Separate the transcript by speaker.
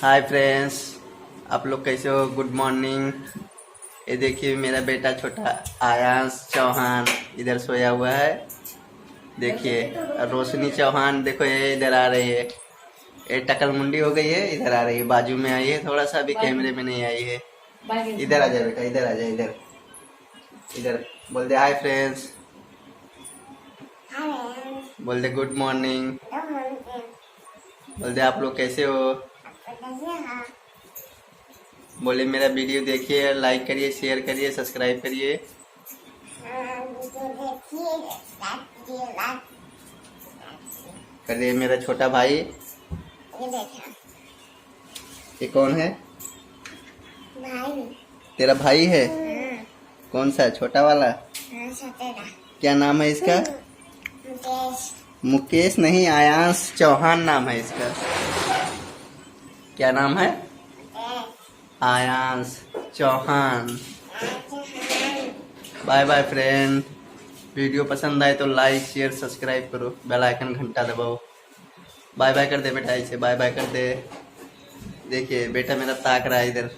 Speaker 1: Hi friends, आप लोग कैसे हो? Good morning. ये देखिए मेरा बेटा छोटा आयांश चौहान इधर सोया हुआ है। देखिए रोशनी चौहान, देखो ये इधर आ रही है। ये टकल मुंडी हो गई है, इधर आ रही है, बाजू में आई है, थोड़ा सा अभी कैमरे में नहीं आई है। इधर आ जाए बेटा, इधर आ जाए, इधर इधर बोल दे हाय फ्रेंड्स, बोल दे गुड मॉर्निंग, बोल दे आप लोग कैसे हो। बोले मेरा वीडियो देखिए, लाइक करिए, शेयर करिए, सब्सक्राइब करिए। करिए। मेरा छोटा भाई ये कौन है?
Speaker 2: भाई।
Speaker 1: तेरा भाई है? कौन सा? छोटा वाला?
Speaker 2: छोटेगा।
Speaker 1: क्या नाम है इसका?
Speaker 2: मुकेश।
Speaker 1: मुकेश नहीं, आयांश चौहान नाम है इसका। क्या नाम है? Aayansh Chauhan. Bye bye friend. Video पसंद आए तो लाइक शेयर सब्सक्राइब करो, बेल आइकन घंटा दबाओ। बाय बाय कर दे बेटा, इसे बाय बाय कर दे। देखिए बेटा मेरा ताक रहा है इधर।